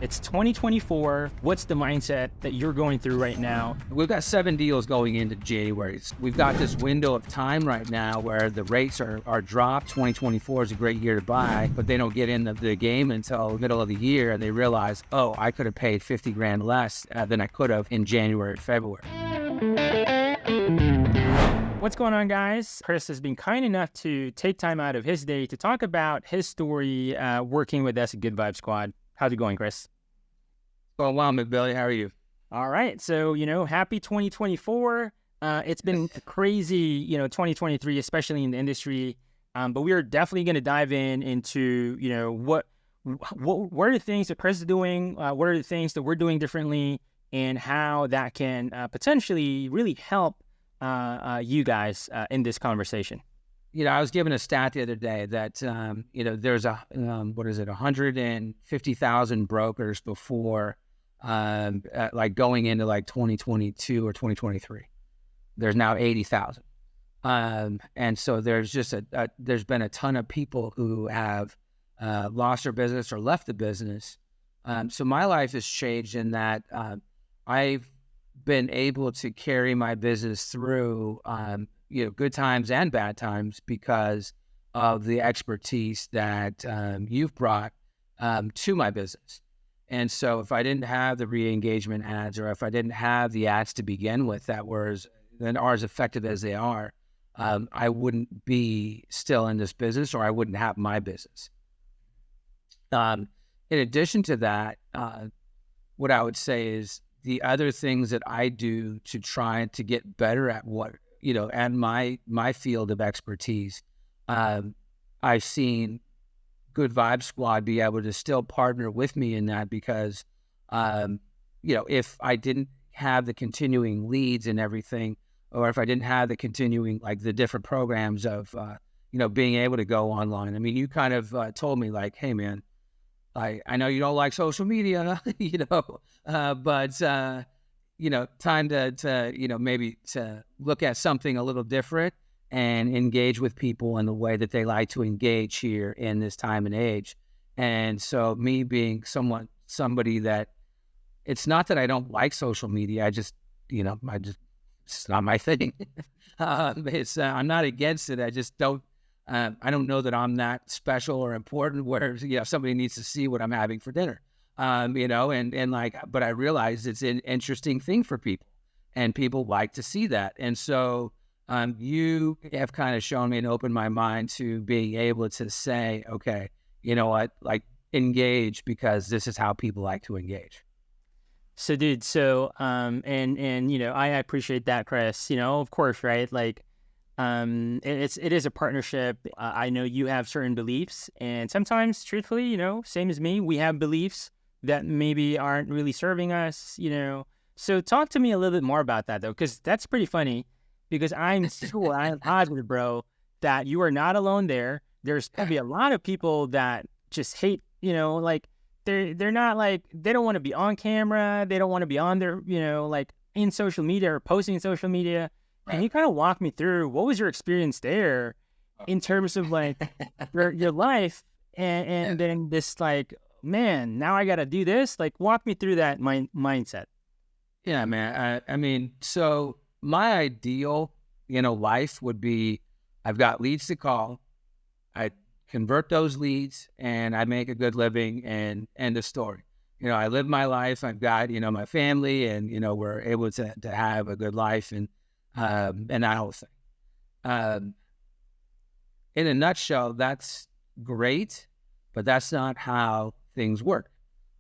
It's 2024. What's the mindset that you're going through right now? We've got 7 deals going into January. We've got this window of time right now where the rates are dropped. 2024 is a great year to buy, but they don't get in the game until the middle of the year, and they realize, oh, I could have paid 50 grand less than I could have in January or February. What's going on, guys? Chris has been kind enough to take time out of his day to talk about his story working with us at Good Vibe Squad. How's it going, Chris? Going well, McBilly. How are you? All right. So, happy 2024. It's been crazy, 2023, especially in the industry. But we are definitely going to dive into, what are the things that Chris is doing? What are the things that we're doing differently, and how that can potentially really help you guys in this conversation. I was given a stat the other day that, there's 150,000 brokers before, going into 2022 or 2023. There's now 80,000. And so there's just there's been a ton of people who have lost their business or left the business. So my life has changed in that I've been able to carry my business through, good times and bad times because of the expertise that you've brought to my business. And so if I didn't have the re-engagement ads, or if I didn't have the ads to begin with that are as effective as they are, I wouldn't be still in this business, or I wouldn't have my business. In addition to that, what I would say is the other things that I do to try to get better at and my field of expertise, I've seen Good Vibe Squad be able to still partner with me in that because, if I didn't have the continuing leads and everything, or if I didn't have the continuing, the different programs of, being able to go online. I mean, you kind of told me hey, man, I know you don't like social media, but time to maybe to look at something a little different and engage with people in the way that they like to engage here in this time and age. And so me being somebody that, it's not that I don't like social media. It's not my thing. I'm not against it. I just don't. I don't know that I'm that special or important where, somebody needs to see what I'm having for dinner, but I realize it's an interesting thing for people, and people like to see that. And so you have kind of shown me and opened my mind to being able to say, okay, you know what, engage, because this is how people like to engage. So, dude, I appreciate that, Chris, of course, right? It is a partnership. I know you have certain beliefs, and sometimes, truthfully, same as me, we have beliefs that maybe aren't really serving us, So talk to me a little bit more about that, though, because that's pretty funny, because I'm positive, bro, that you are not alone there. There's probably a lot of people that just hate, they're not they don't want to be on camera. They don't want to be on their, in social media or posting in social media. Can you kind of walk me through what was your experience there in terms of your life and then this man, now I got to do this? Walk me through that mindset. Yeah, man. I mean, so my ideal, life would be, I've got leads to call. I convert those leads and I make a good living, and end of story. I live my life. I've got, my family, and, we're able to have a good life and that whole thing. In a nutshell, that's great, but that's not how things work.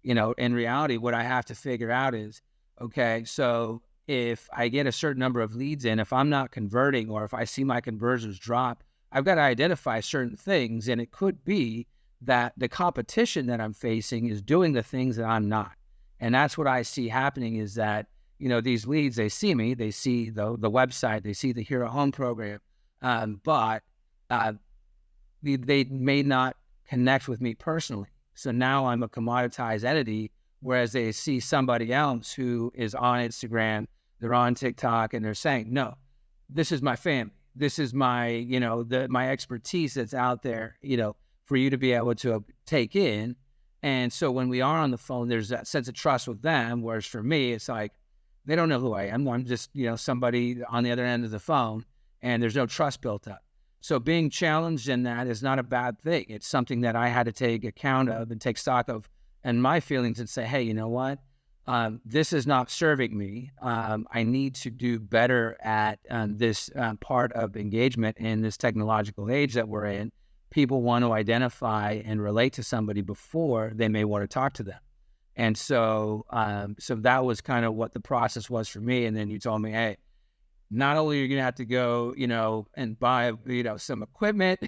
In reality, what I have to figure out is, okay, so if I get a certain number of leads in, if I'm not converting, or if I see my conversions drop, I've got to identify certain things. And it could be that the competition that I'm facing is doing the things that I'm not. And that's what I see happening, is that these leads, they see me, they see the website, they see the Hero Home program, but they may not connect with me personally. So now I'm a commoditized entity, whereas they see somebody else who is on Instagram, they're on TikTok, and they're saying, no, this is my family. This is my, my expertise that's out there, for you to be able to take in And so when we are on the phone, there's that sense of trust with them. Whereas for me, it's like, they don't know who I am. I'm just, somebody on the other end of the phone, and there's no trust built up. So being challenged in that is not a bad thing. It's something that I had to take account of and take stock of and my feelings and say, hey, you know what? This is not serving me. I need to do better at this part of engagement in this technological age that we're in. People want to identify and relate to somebody before they may want to talk to them. And so that was kind of what the process was for me. And then you told me, hey, not only are you going to have to go, and buy, some equipment,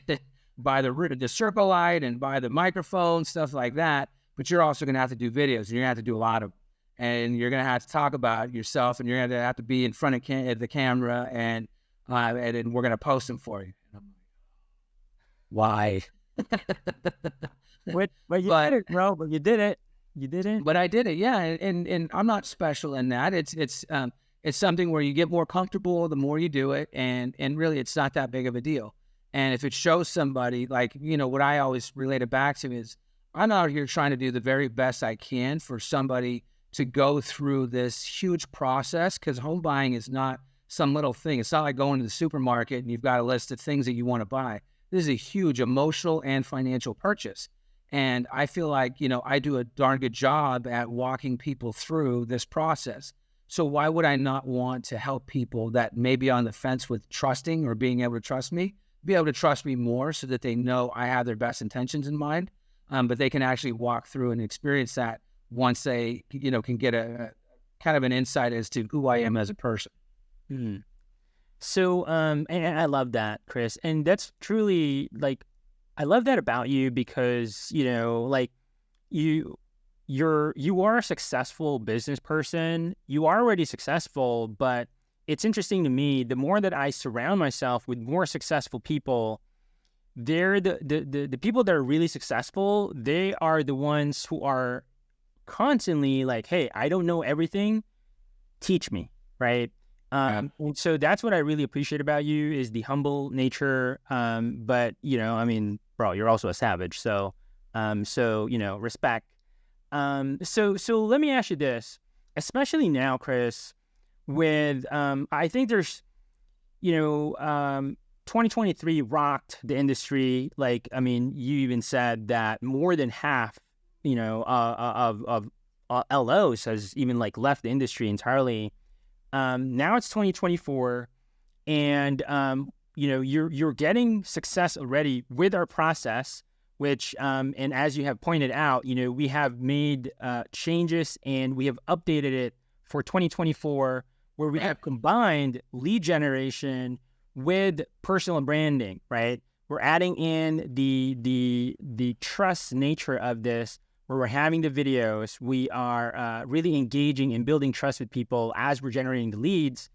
buy the circle light and buy the microphone, stuff like that, but you're also going to have to do videos, and you're going to have to do a lot of them. And you're going to have to talk about yourself, and you're going to have to be in front of the camera, and then we're going to post them for you. And I'm like, why? But you did it, bro. But you did it. You did it. But I did it, yeah. And I'm not special in that. It's something where you get more comfortable the more you do it, and really it's not that big of a deal. And if it shows somebody, like, what I always relate it back to is, I'm out here trying to do the very best I can for somebody to go through this huge process, because home buying is not some little thing. It's not like going to the supermarket and you've got a list of things that you want to buy. This is a huge emotional and financial purchase. And I feel like, I do a darn good job at walking people through this process. So why would I not want to help people that may be on the fence with trusting or being able to trust me, be able to trust me more so that they know I have their best intentions in mind, but they can actually walk through and experience that once they, can get a kind of an insight as to who I am as a person. Mm-hmm. So, and I love that, Chris. And that's truly, like, I love that about you, because, like, you are a successful business person. You are already successful, but it's interesting to me, the more that I surround myself with more successful people, they're the people that are really successful. They are the ones who are constantly like, hey, I don't know everything. Teach me, right? And so that's what I really appreciate about you, is the humble nature. But, bro, you're also a savage. So respect. So let me ask you this, especially now, Chris, with, I think there's, 2023 rocked the industry. Like, you even said that more than half, of LOs has even like left the industry entirely. Now it's 2024, and you're getting success already with our process, which and as you have pointed out, we have made changes, and we have updated it for 2024, where we have combined lead generation with personal branding, right? We're adding in the trust nature of this, where we're having the videos. We are really engaging and building trust with people as we're generating the leads.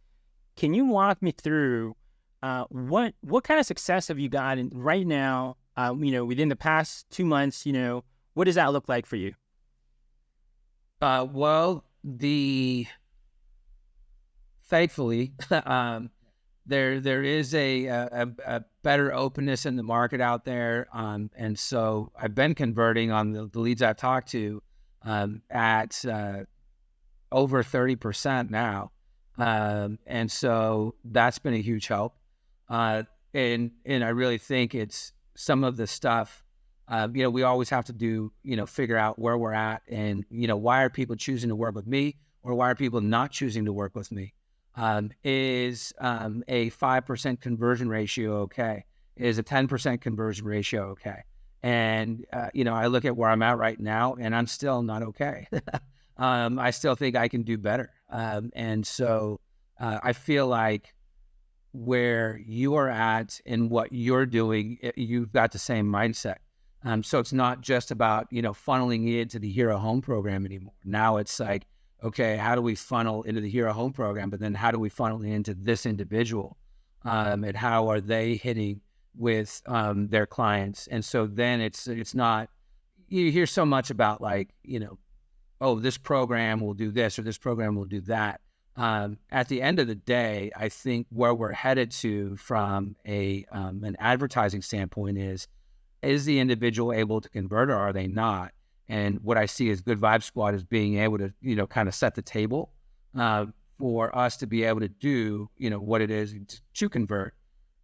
Can you walk me through what kind of success have you gotten right now, within the past 2 months? What does that look like for you? Well, thankfully, there is a better openness in the market out there, and so I've been converting on the leads I've talked to at over 30% now, and so that's been a huge help. And I really think it's some of the stuff. We always have to do, figure out where we're at, and why are people choosing to work with me, or why are people not choosing to work with me? Is a 5% conversion ratio okay? Is a 10% conversion ratio okay? And, I look at where I'm at right now, and I'm still not okay. I still think I can do better. And so I feel like where you are at and what you're doing, you've got the same mindset. So it's not just about, funneling into the Hero Home program anymore. Now it's like, okay, how do we funnel into the Hero Home program? But then how do we funnel into this individual? And how are they hitting with their clients? And so then it's not, you hear so much about like, oh, this program will do this or this program will do that. At the end of the day, I think where we're headed to from an advertising standpoint is the individual able to convert, or are they not? And what I see as Good Vibe Squad is being able to, kind of set the table for us to be able to do, what it is to convert.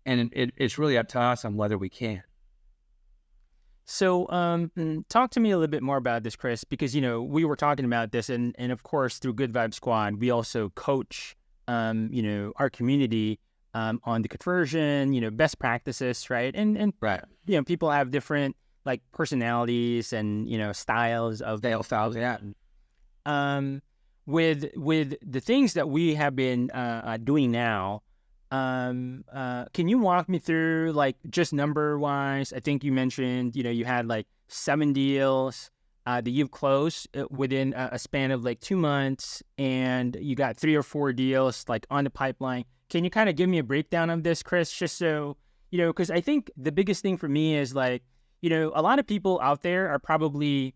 And it's really up to us on whether we can. So, talk to me a little bit more about this, Chris, because, we were talking about this and of course, through Good Vibe Squad, we also coach, our community, on the conversion, best practices, right? And, Right. People have different like personalities and, styles of Sales styles, yeah. With the things that we have been doing now, can you walk me through like just number wise? I think you mentioned you had like 7 deals that you've closed within a span of like 2 months, and you got 3 or 4 deals like on the pipeline. Can you kind of give me a breakdown of this, Chris? Just so because I think the biggest thing for me is like a lot of people out there are probably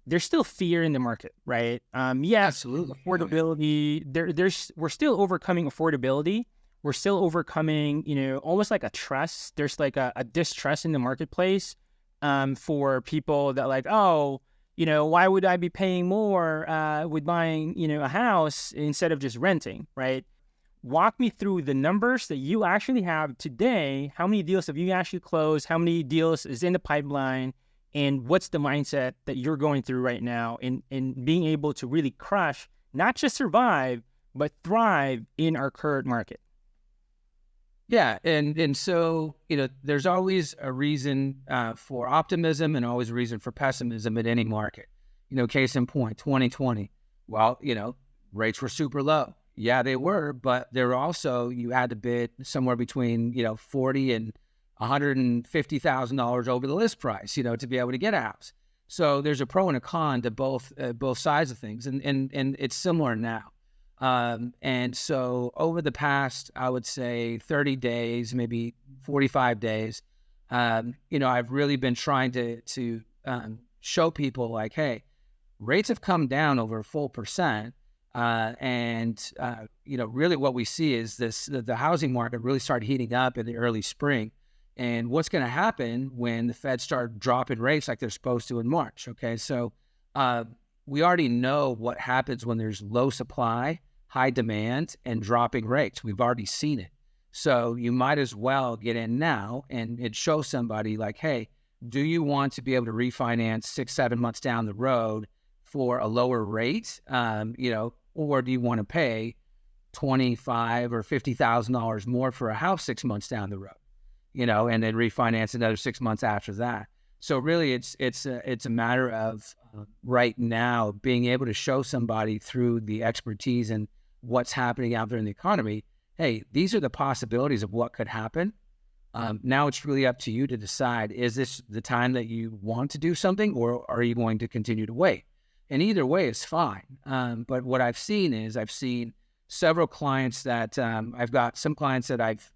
there's still fear in the market, right? Yeah, Absolutely. affordability. We're still overcoming affordability. We're still overcoming, almost like a trust. There's like a distrust in the marketplace for people that like, oh, why would I be paying more with buying, a house instead of just renting, right? Walk me through the numbers that you actually have today. How many deals have you actually closed? How many deals is in the pipeline? And what's the mindset that you're going through right now in being able to really crush, not just survive, but thrive in our current market? Yeah, and so there's always a reason for optimism and always a reason for pessimism in any market. Case in point, 2020. Well, rates were super low. Yeah, they were, but there were also you had to bid somewhere between $40,000 and $150,000 over the list price, to be able to get a house. So there's a pro and a con to both sides of things, and it's similar now. And so over the past, I would say 30 days, maybe 45 days, I've really been trying to show people like, hey, rates have come down over a full percent. Really what we see is the housing market really started heating up in the early spring. And what's going to happen when the Fed start dropping rates like they're supposed to in March? Okay, so we already know what happens when there's low supply, high demand, and dropping rates. We've already seen it. So you might as well get in now and show somebody like, hey, do you want to be able to refinance 6-7 months down the road for a lower rate? Or do you want to pay $25,000 or $50,000 more for a house 6 months down the road? And then refinance another 6 months after that. So really, it's a matter of right now being able to show somebody through the expertise and what's happening out there in the economy. Hey, these are the possibilities of what could happen. Now it's really up to you to decide: is this the time that you want to do something, or are you going to continue to wait? And either way is fine. But what I've seen several clients that I've got some clients that I've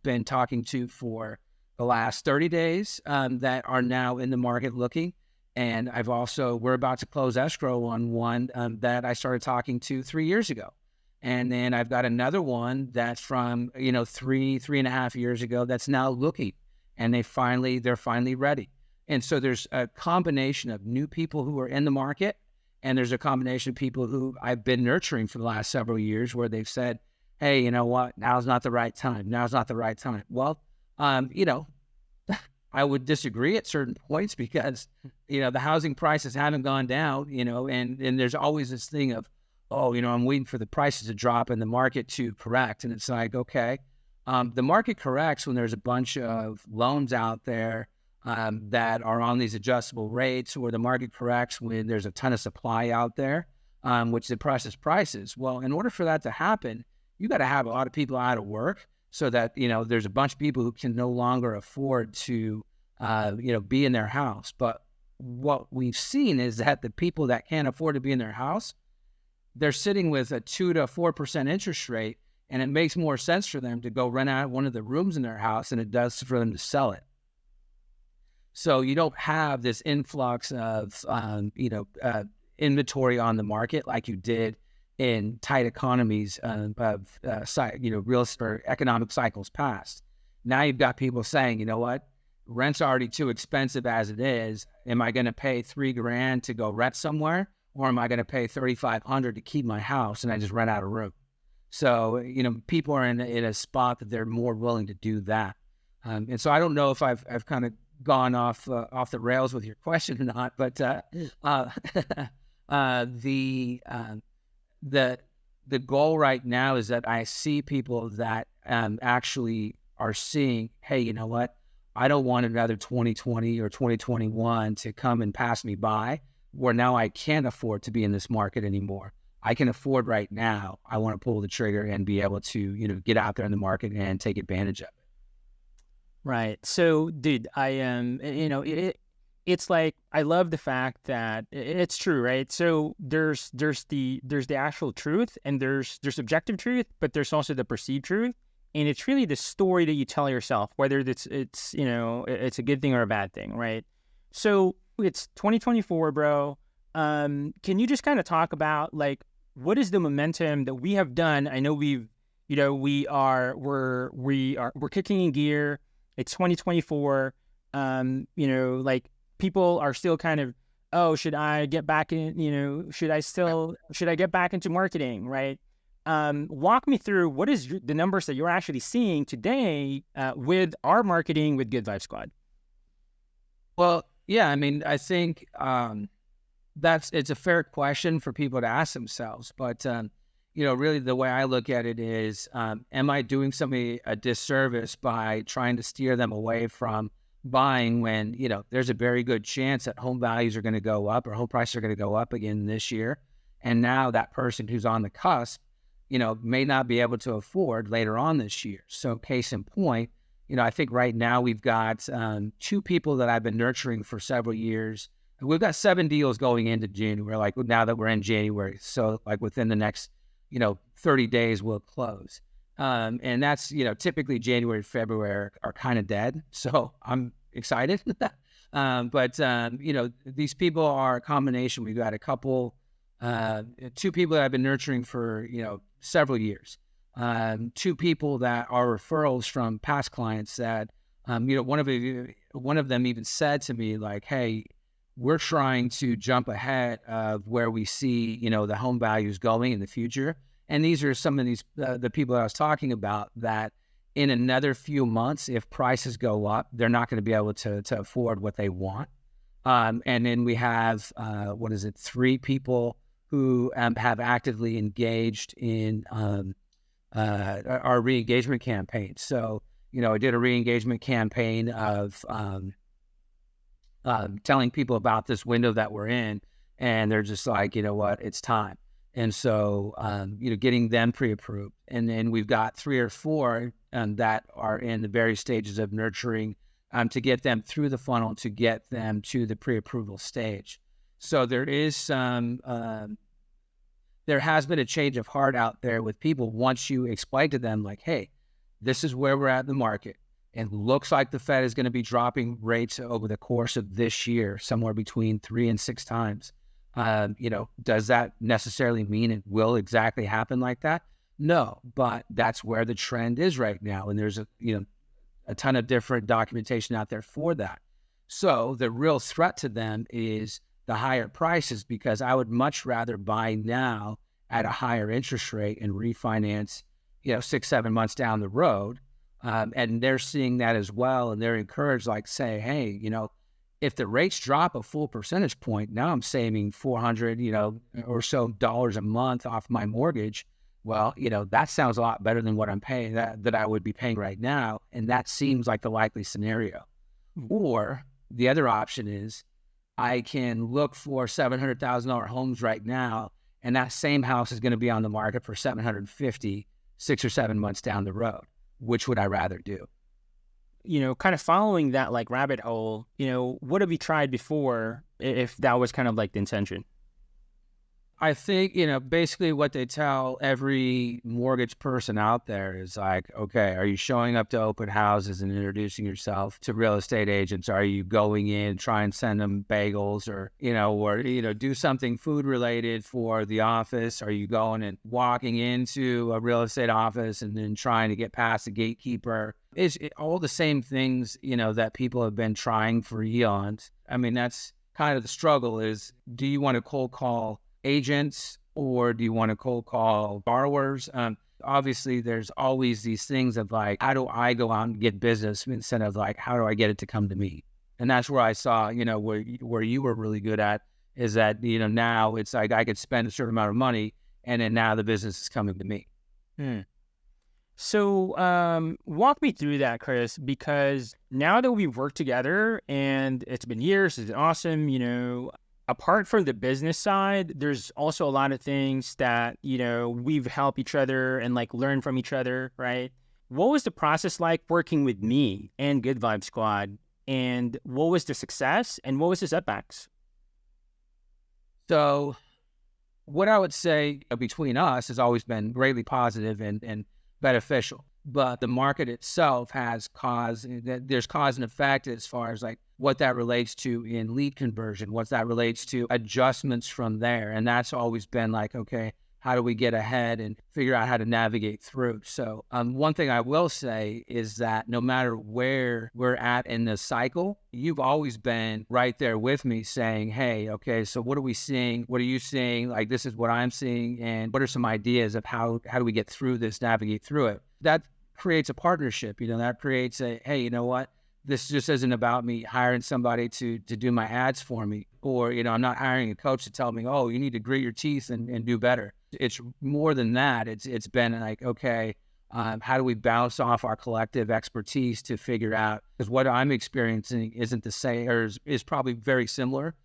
been talking to for the last 30 days that are now in the market looking. And we're about to close escrow on one that I started talking to 3 years ago. And then I've got another one that's from, 3.5 years ago that's now looking, and they're finally ready. And so there's a combination of new people who are in the market, and there's a combination of people who I've been nurturing for the last several years where they've said, hey, you know what? Now's not the right time. Now's not the right time. Well, I would disagree at certain points because, the housing prices haven't gone down, and there's always this thing of, oh, I'm waiting for the prices to drop and the market to correct. And it's like, okay, the market corrects when there's a bunch of loans out there that are on these adjustable rates, or the market corrects when there's a ton of supply out there, which depresses prices. Well, in order for that to happen, you got to have a lot of people out of work so that, there's a bunch of people who can no longer afford to, be in their house. But what we've seen is that the people that can't afford to be in their house, they're sitting with a 2 to 4% interest rate, and it makes more sense for them to go rent out one of the rooms in their house than it does for them to sell it. So you don't have this influx of, inventory on the market like you did in tight economies of, real or economic cycles past. Now you've got people saying, you know what, rent's already too expensive as it is. Am I going to pay $3,000 to go rent somewhere, or am I going to pay $3,500 to keep my house and I just rent out a room? So, people are in a spot that they're more willing to do that. And so I don't know if I've kind of gone off the rails with your question or not, but the goal right now is that I see people that actually are seeing, hey, you know what? I don't want another 2020 or 2021 to come and pass me by, where now I can't afford to be in this market anymore. I can afford right now. I want to pull the trigger and be able to, get out there in the market and take advantage of it. Right. So, dude, I am, it's like, I love the fact that it's true, right? So there's the actual truth, and there's objective truth, but there's also the perceived truth. And it's really the story that you tell yourself, whether it's a good thing or a bad thing, right? So it's 2024, bro. Can you just kind of talk about, like, what is the momentum that we have done? I know we're kicking in gear. It's 2024. Like, people are still kind of, oh, should I get back in, should I get back into marketing, right? Walk me through what is the numbers that you're actually seeing today with our marketing with Good Vibe Squad. Well, yeah, I mean, I think it's a fair question for people to ask themselves. But, really the way I look at it is, am I doing somebody a disservice by trying to steer them away from buying when, there's a very good chance that home values are going to go up, or home prices are going to go up again this year. And now that person who's on the cusp, may not be able to afford later on this year. So case in point, I think right now we've got 2 people that I've been nurturing for several years. We've got 7 deals going into January, like now that we're in January. So like within the next, 30 days we'll close. And that's, typically January, February are kind of dead. So I'm excited. But these people are a combination. We've got a couple, 2 people that I've been nurturing for, several years. 2 people that are referrals from past clients that, one of them even said to me, like, hey, we're trying to jump ahead of where we see, the home values going in the future. And these are some of the people I was talking about that in another few months, if prices go up, they're not going to be able to afford what they want. And then we have, 3 people who have actively engaged in our re-engagement campaign. So, I did a re-engagement campaign of telling people about this window that we're in, and they're just like, you know what, it's time. And so, getting them pre-approved. And then we've got 3 or 4 that are in the various stages of nurturing to get them through the funnel, to get them to the pre-approval stage. So there is there has been a change of heart out there with people once you explain to them, like, hey, this is where we're at in the market. And looks like the Fed is going to be dropping rates over the course of this year, somewhere between 3 and 6 times. Does that necessarily mean it will exactly happen like that? No, but that's where the trend is right now. And there's a ton of different documentation out there for that. So the real threat to them is the higher prices, because I would much rather buy now at a higher interest rate and refinance, 6, 7 months down the road. And they're seeing that as well. And they're encouraged, like, say, hey, if the rates drop a full percentage point, now I'm saving $400, or so dollars a month off my mortgage. Well, that sounds a lot better than what I'm paying that I would be paying right now. And that seems like the likely scenario. Or the other option is I can look for $700,000 homes right now, and that same house is going to be on the market for $750,000 6 or 7 months down the road. Which would I rather do? Kind of following that, like, rabbit hole, what have you tried before, if that was kind of like the intention? I think, basically what they tell every mortgage person out there is like, okay, are you showing up to open houses and introducing yourself to real estate agents? Are you going in, try and send them bagels or do something food related for the office? Are you going and walking into a real estate office and then trying to get past the gatekeeper? All the same things, that people have been trying for eons. I mean, that's kind of the struggle is, do you want to cold call agents or do you want to cold call borrowers? Obviously, there's always these things of like, how do I go out and get business instead of like, how do I get it to come to me? And that's where I saw, where you were really good at is that, now it's like I could spend a certain amount of money and then now the business is coming to me. Hmm. So walk me through that, Chris, because now that we've worked together and it's been years, it's been awesome, apart from the business side, there's also a lot of things that, we've helped each other and like learn from each other, right? What was the process like working with me and Good Vibe Squad? And what was the success and what was the setbacks? So what I would say between us has always been greatly positive and beneficial. But the market itself has there's cause and effect as far as like what that relates to in lead conversion, what that relates to adjustments from there. And that's always been like, okay, how do we get ahead and figure out how to navigate through? So one thing I will say is that no matter where we're at in the cycle, you've always been right there with me saying, hey, okay, so what are we seeing? What are you seeing? Like, this is what I'm seeing. And what are some ideas of how do we get through this, navigate through it? That creates a partnership, that creates hey, you know what? This just isn't about me hiring somebody to do my ads for me. Or, I'm not hiring a coach to tell me, oh, you need to grit your teeth and do better. It's more than that. It's been like, okay, how do we bounce off our collective expertise to figure out, because what I'm experiencing isn't the same, or is probably very similar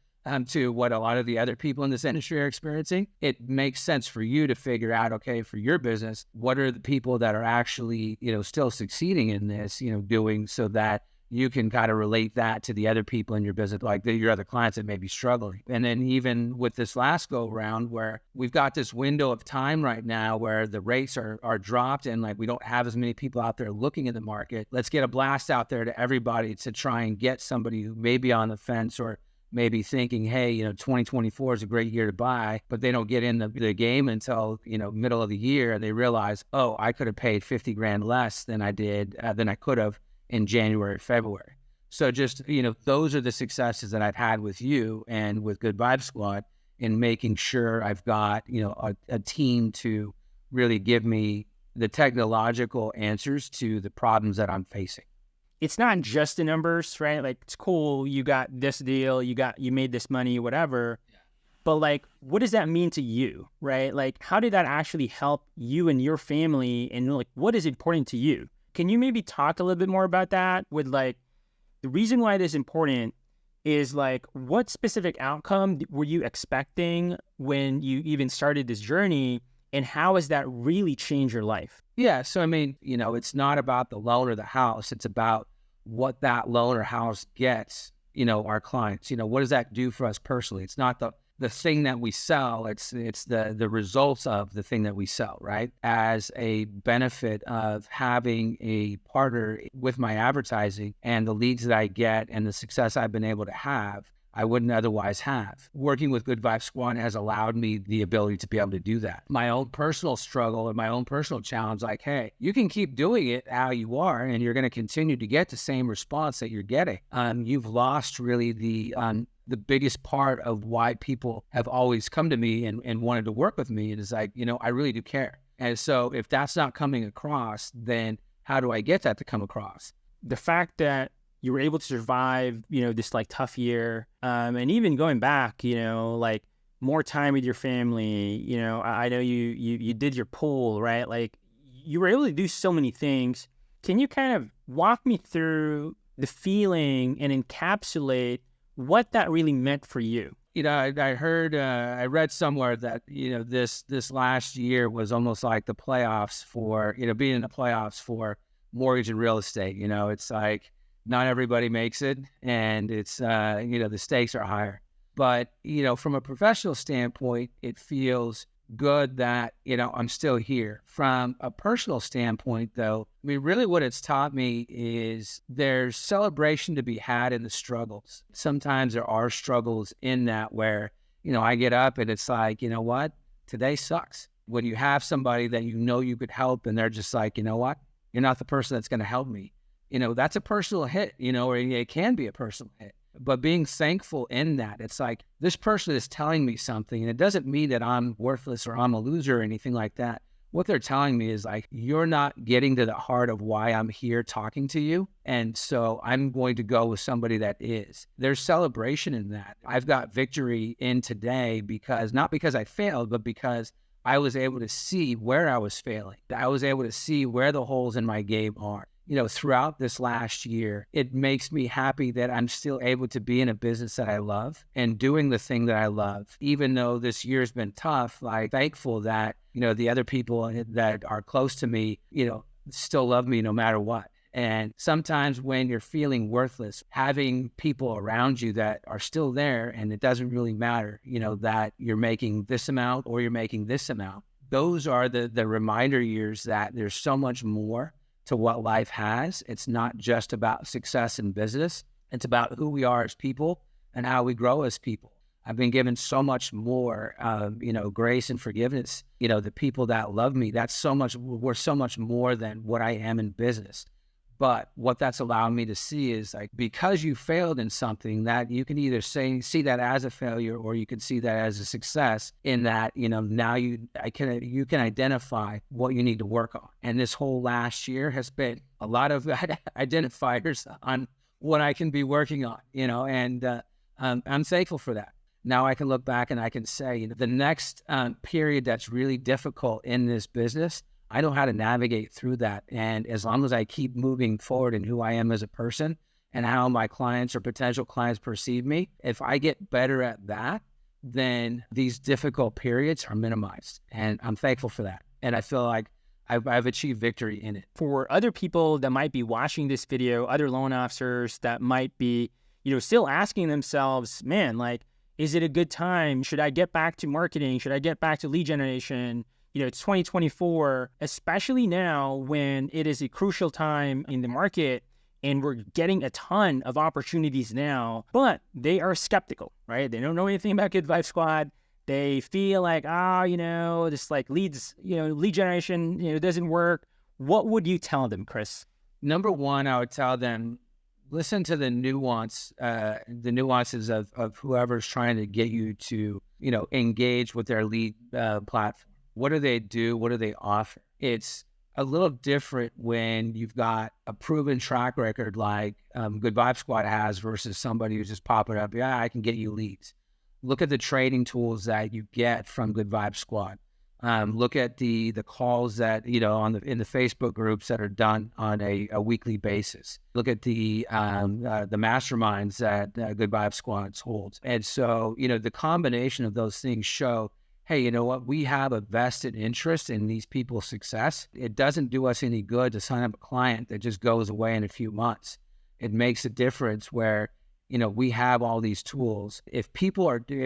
to what a lot of the other people in this industry are experiencing. It makes sense for you to figure out, okay, for your business, what are the people that are actually, still succeeding in this, doing, so that you can kind of relate that to the other people in your business, like your other clients that may be struggling. And then even with this last go round where we've got this window of time right now where the rates are dropped and like we don't have as many people out there looking in the market, let's get a blast out there to everybody to try and get somebody who may be on the fence or maybe thinking, hey, 2024 is a great year to buy, but they don't get in the game until, middle of the year. And they realize, oh, I could have paid 50 grand less than I could have in January, February. So just, those are the successes that I've had with you and with Good Vibe Squad in making sure I've got, a team to really give me the technological answers to the problems that I'm facing. It's not just the numbers, right? Like, it's cool, you got this deal, you made this money, whatever. Yeah. But like, what does that mean to you, right? Like, how did that actually help you and your family? And like, what is important to you? Can you maybe talk a little bit more about that with like, the reason why it is important is like, what specific outcome were you expecting when you even started this journey? And how has that really changed your life? Yeah. So, I mean, it's not about the loan or the house. It's about what that loan or house gets, our clients. What does that do for us personally? It's not the thing that we sell. It's the results of the thing that we sell, right? As a benefit of having a partner with my advertising and the leads that I get and the success I've been able to have, I wouldn't otherwise have. Working with Good Vibe Squad has allowed me the ability to be able to do that. My own personal struggle and my own personal challenge, like, hey, you can keep doing it how you are, and you're going to continue to get the same response that you're getting. You've lost really the biggest part of why people have always come to me and wanted to work with me. It is like, I really do care. And so if that's not coming across, then how do I get that to come across? The fact that you were able to survive, this like tough year, and even going back, like more time with your family. I know you did your pool, right? Like, you were able to do so many things. Can you kind of walk me through the feeling and encapsulate what that really meant for you? I heard, I read somewhere that, this last year was almost like the playoffs for, being in the playoffs for mortgage and real estate. It's like, not everybody makes it, and it's, the stakes are higher. But, from a professional standpoint, it feels good that, I'm still here. From a personal standpoint, though, I mean, really what it's taught me is there's celebration to be had in the struggles. Sometimes there are struggles in that where, I get up and it's like, you know what, today sucks. When you have somebody that you could help and they're just like, you know what, you're not the person that's going to help me. That's a personal hit, or it can be a personal hit. But being thankful in that, it's like this person is telling me something, and it doesn't mean that I'm worthless or I'm a loser or anything like that. What they're telling me is like, you're not getting to the heart of why I'm here talking to you. And so I'm going to go with somebody that is. There's celebration in that. I've got victory in today not because I failed, but because I was able to see where I was failing. I was able to see where the holes in my game are. Throughout this last year, it makes me happy that I'm still able to be in a business that I love and doing the thing that I love. Even though this year's been tough, I'm thankful that, the other people that are close to me, still love me no matter what. And sometimes when you're feeling worthless, having people around you that are still there, and it doesn't really matter, that you're making this amount or you're making this amount, those are the reminder years that there's so much more to what life has. It's not just about success in business. It's about who we are as people and how we grow as people. I've been given so much more, grace and forgiveness. The people that love me, we're so much more than what I am in business. But what that's allowed me to see is like, because you failed in something, that you can either see that as a failure or you can see that as a success, in that, now you can identify what you need to work on. And this whole last year has been a lot of identifiers on what I can be working on, and I'm thankful for that. Now I can look back and I can say, the next period that's really difficult in this business, I know how to navigate through that. And as long as I keep moving forward in who I am as a person and how my clients or potential clients perceive me, if I get better at that, then these difficult periods are minimized. And I'm thankful for that. And I feel like I've achieved victory in it. For other people that might be watching this video, other loan officers that might be, still asking themselves, man, like, is it a good time? Should I get back to marketing? Should I get back to lead generation? It's 2024, especially now when it is a crucial time in the market and we're getting a ton of opportunities now, but they are skeptical, right? They don't know anything about Good Vibe Squad. They feel like, this like lead generation, doesn't work. What would you tell them, Chris? Number one, I would tell them, listen to the nuances of whoever's trying to get you to, engage with their lead platform. What do they do? What do they offer? It's a little different when you've got a proven track record like Good Vibe Squad has versus somebody who's just popping up. Yeah, I can get you leads. Look at the trading tools that you get from Good Vibe Squad. Look at the calls that, in the Facebook groups that are done on a weekly basis. Look at the masterminds that Good Vibe Squad holds. And so, the combination of those things show, hey, you know what? We have a vested interest in these people's success. It doesn't do us any good to sign up a client that just goes away in a few months. It makes a difference where, we have all these tools. If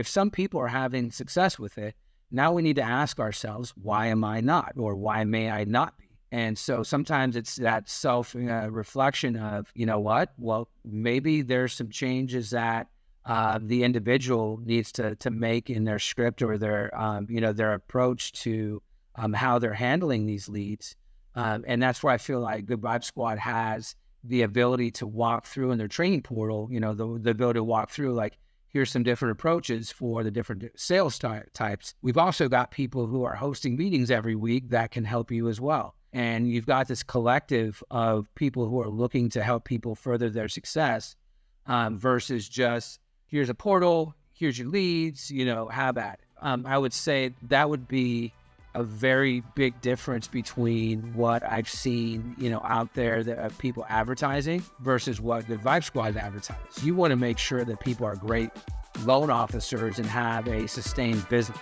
some people are having success with it, now we need to ask ourselves, why am I not? Or why may I not be? And so sometimes it's that self-reflection of, you know what? Well, maybe there's some changes that the individual needs to make in their script or their approach to how they're handling these leads. And that's where I feel like Good Vibe Squad has the ability to walk through in their training portal, the ability to walk through, like, here's some different approaches for the different sales types. We've also got people who are hosting meetings every week that can help you as well. And you've got this collective of people who are looking to help people further their success versus just, here's a portal, here's your leads, have at it. I would say that would be a very big difference between what I've seen, out there that people advertising versus what Good Vibe Squad advertises. You want to make sure that people are great loan officers and have a sustained business.